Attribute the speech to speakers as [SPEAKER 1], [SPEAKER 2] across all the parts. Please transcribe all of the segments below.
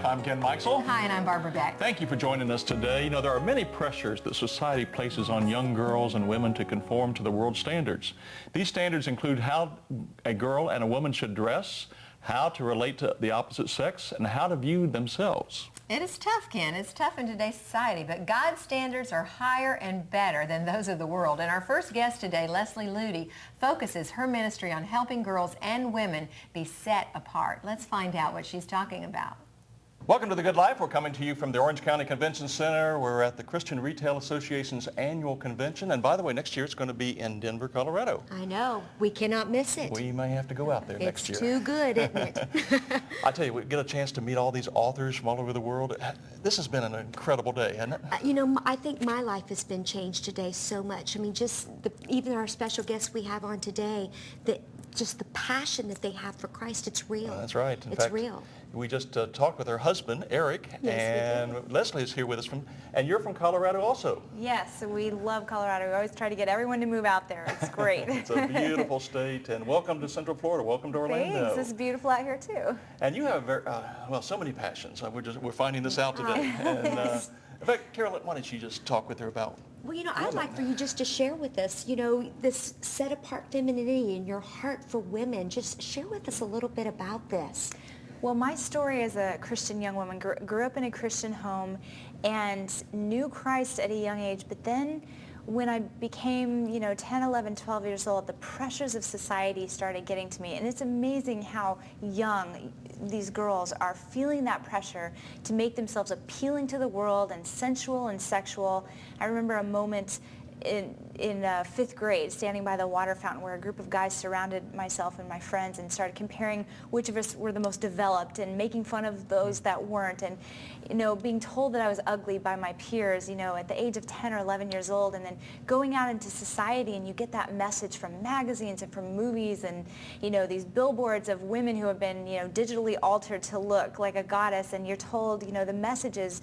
[SPEAKER 1] I'm Ken Meixel.
[SPEAKER 2] Hi, and I'm Barbara Beck.
[SPEAKER 1] Thank you for joining us today. You know, there are many pressures that society places on young girls and women to conform to the world's standards. These standards include how a girl and a woman should dress, how to relate to the opposite sex, and how to view themselves.
[SPEAKER 2] It is tough, Ken. It's tough in today's society, but God's standards are higher and better than those of the world. And our first guest today, Leslie Ludy, focuses her ministry on helping girls and women be set apart. Let's find out what she's talking about.
[SPEAKER 1] Welcome to The Good Life. We're coming to you from the Orange County Convention Center. We're at the Christian Retail Association's annual convention. And by the way, next year it's going to be in Denver, Colorado.
[SPEAKER 2] I know. We cannot miss it.
[SPEAKER 1] We may have to go out there next year.
[SPEAKER 2] It's too good, isn't it?
[SPEAKER 1] I tell you, we get a chance to meet all these authors from all over the world. This has been an incredible day, hasn't it?
[SPEAKER 3] You know, I think my life has been changed today so much. I mean, even our special guests we have on today, just the passion that they have for Christ, it's real.
[SPEAKER 1] That's right. In
[SPEAKER 3] it's
[SPEAKER 1] fact,
[SPEAKER 3] real.
[SPEAKER 1] We just talked with her husband, Eric,
[SPEAKER 3] yes,
[SPEAKER 1] and Leslie is here with us and you're from Colorado also.
[SPEAKER 4] Yes, we love Colorado. We always try to get everyone to move out there. It's great.
[SPEAKER 1] It's a beautiful state, and welcome to Central Florida. Welcome to Orlando.
[SPEAKER 4] Thanks. It's beautiful out here too.
[SPEAKER 1] And you have so many passions. We're finding this out today. And, in fact, Carolyn, why don't you just talk with her about?
[SPEAKER 3] Well, you know, I'd like for you just to share with us, you know, this set-apart femininity and your heart for women. Just share with us a little bit about this.
[SPEAKER 4] Well, my story as a Christian young woman, grew up in a Christian home and knew Christ at a young age, but then when I became, 10, 11, 12 years old, the pressures of society started getting to me. And it's amazing how young these girls are feeling that pressure to make themselves appealing to the world and sensual and sexual. I remember a moment in fifth grade, standing by the water fountain where a group of guys surrounded myself and my friends and started comparing which of us were the most developed and making fun of those that weren't, and being told that I was ugly by my peers, at the age of 10 or 11 years old, and then going out into society and you get that message from magazines and from movies and these billboards of women who have been digitally altered to look like a goddess, and you're told the message is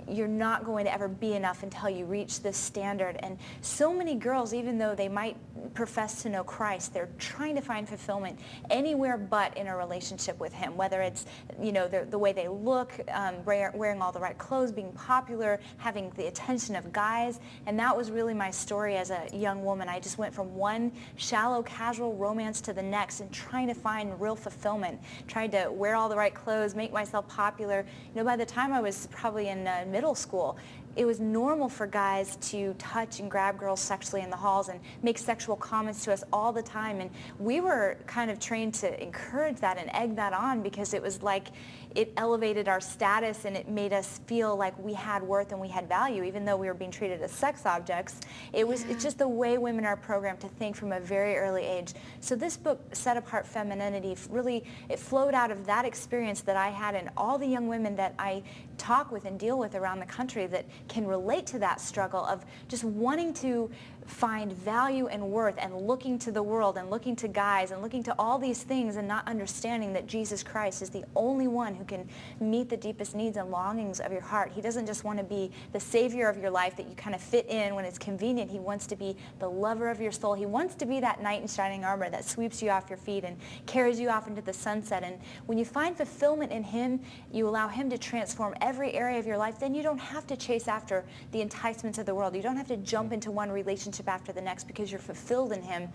[SPEAKER 4] you're not going to ever be enough until you reach this standard. And so many girls, even though they might profess to know Christ, they're trying to find fulfillment anywhere but in a relationship with him, whether it's the way they look, wearing all the right clothes, being popular, having the attention of guys. And that was really my story as a young woman. I just went from one shallow, casual romance to the next and trying to find real fulfillment, tried to wear all the right clothes, make myself popular. By the time I was probably in middle school, it was normal for guys to touch and grab girls sexually in the halls and make sexual comments to us all the time. And we were kind of trained to encourage that and egg that on because it was like it elevated our status and it made us feel like we had worth and we had value, even though we were being treated as sex objects. It's just the way women are programmed to think from a very early age. So this book, Set Apart Femininity, really, it flowed out of that experience that I had and all the young women that I talk with and deal with around the country that can relate to that struggle of just wanting to find value and worth and looking to the world and looking to guys and looking to all these things and not understanding that Jesus Christ is the only one who can meet the deepest needs and longings of your heart. He doesn't just want to be the savior of your life that you kind of fit in when it's convenient. He wants to be the lover of your soul. He wants to be that knight in shining armor that sweeps you off your feet and carries you off into the sunset. And when you find fulfillment in him, you allow him to transform every area of your life, then you don't have to chase after the enticements of the world. You don't have to jump into one relationship after the next because you're fulfilled in him.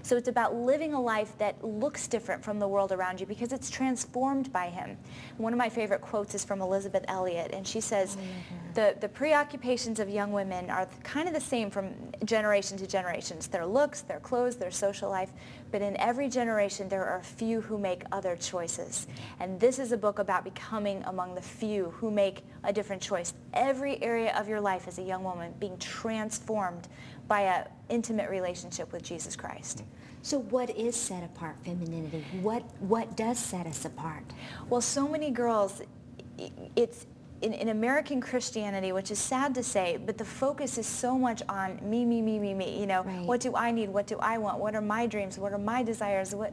[SPEAKER 4] So it's about living a life that looks different from the world around you because it's transformed by him. One of my favorite quotes is from Elizabeth Elliot, and she says, the preoccupations of young women are kind of the same from generation to generation. Their looks, their clothes, their social life, but in every generation there are a few who make other choices. And this is a book about becoming among the few who make a different choice. Every area of your life as a young woman being transformed by an intimate relationship with Jesus Christ.
[SPEAKER 3] So what is set-apart femininity? What does set us apart?
[SPEAKER 4] Well, so many girls, it's in American Christianity, which is sad to say, but the focus is so much on me, me, me, me, me.
[SPEAKER 3] Right.
[SPEAKER 4] What do I need? What do I want? What are my dreams? What are my desires? What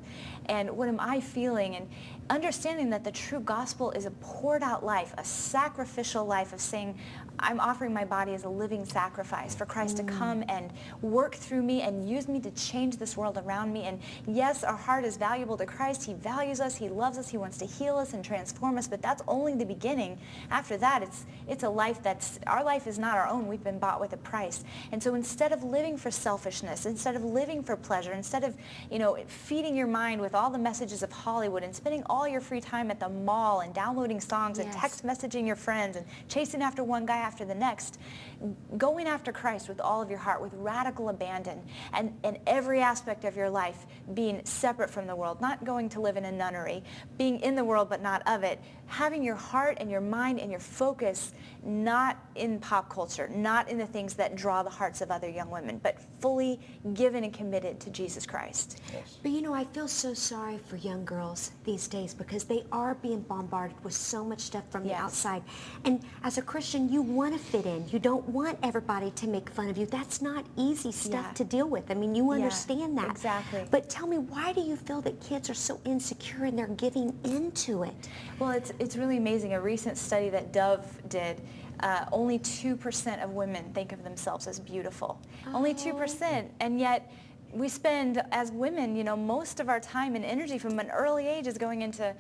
[SPEAKER 4] am I feeling? And understanding that the true gospel is a poured out life, a sacrificial life of saying, I'm offering my body as a living sacrifice for Christ to come and work through me and use me to change this world around me. And yes, our heart is valuable to Christ. He values us. He loves us. He wants to heal us and transform us. But that's only the beginning. After that, it's a life our life is not our own. We've been bought with a price. And so instead of living for selfishness, instead of living for pleasure, instead of, feeding your mind with all the messages of Hollywood and spending all your free time at the mall and downloading songs and text messaging your friends and chasing after one guy after the next, going after Christ with all of your heart, with radical abandon, and every aspect of your life being separate from the world, not going to live in a nunnery, being in the world but not of it, having your heart and your mind and your focus not in pop culture, not in the things that draw the hearts of other young women, but fully given and committed to Jesus Christ.
[SPEAKER 1] Yes.
[SPEAKER 3] But I feel so sorry for young girls these days because they are being bombarded with so much stuff from the outside. And as a Christian, you want to fit in. You don't want everybody to make fun of you. That's not easy stuff to deal with. I mean, you understand that.
[SPEAKER 4] Exactly.
[SPEAKER 3] But tell me, why do you feel that kids are so insecure and they're giving into it?
[SPEAKER 4] Well, it's really amazing. A recent study that Dove did, only 2% of women think of themselves as beautiful. Only 2%. And yet we spend, as women, most of our time and energy from an early age is going into,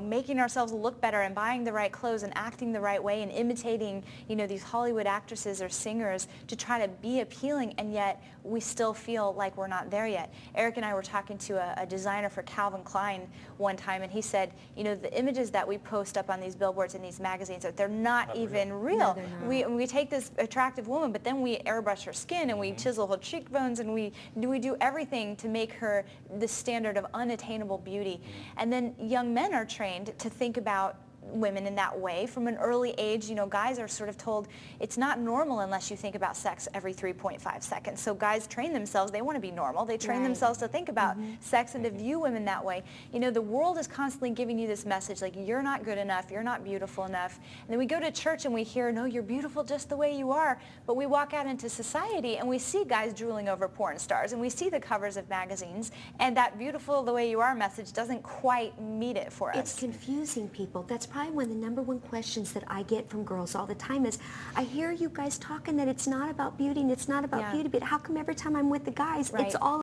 [SPEAKER 4] making ourselves look better and buying the right clothes and acting the right way and imitating, these Hollywood actresses or singers to try to be appealing, and yet we still feel like we're not there yet. Eric and I were talking to a designer for Calvin Klein one time, and he said, the images that we post up on these billboards and these magazines, they're not even real.
[SPEAKER 3] No, they're not.
[SPEAKER 4] We take this attractive woman, but then we airbrush her skin and we chisel her cheekbones and we do everything to make her the standard of unattainable beauty. And then young men are trained to think about women in that way from an early age. Guys are sort of told it's not normal unless you think about sex every 3.5 seconds. So guys train themselves, they want to be normal. They train themselves to think about sex and to view women that way. The world is constantly giving you this message like you're not good enough, you're not beautiful enough. And then we go to church and we hear, no, you're beautiful just the way you are. But we walk out into society and we see guys drooling over porn stars and we see the covers of magazines, and that beautiful the way you are message doesn't quite meet it for us.
[SPEAKER 3] It's confusing people. That's probably one of the number one questions that I get from girls all the time is, I hear you guys talking that it's not about beauty and it's not about beauty, but how come every time I'm with the guys, it's all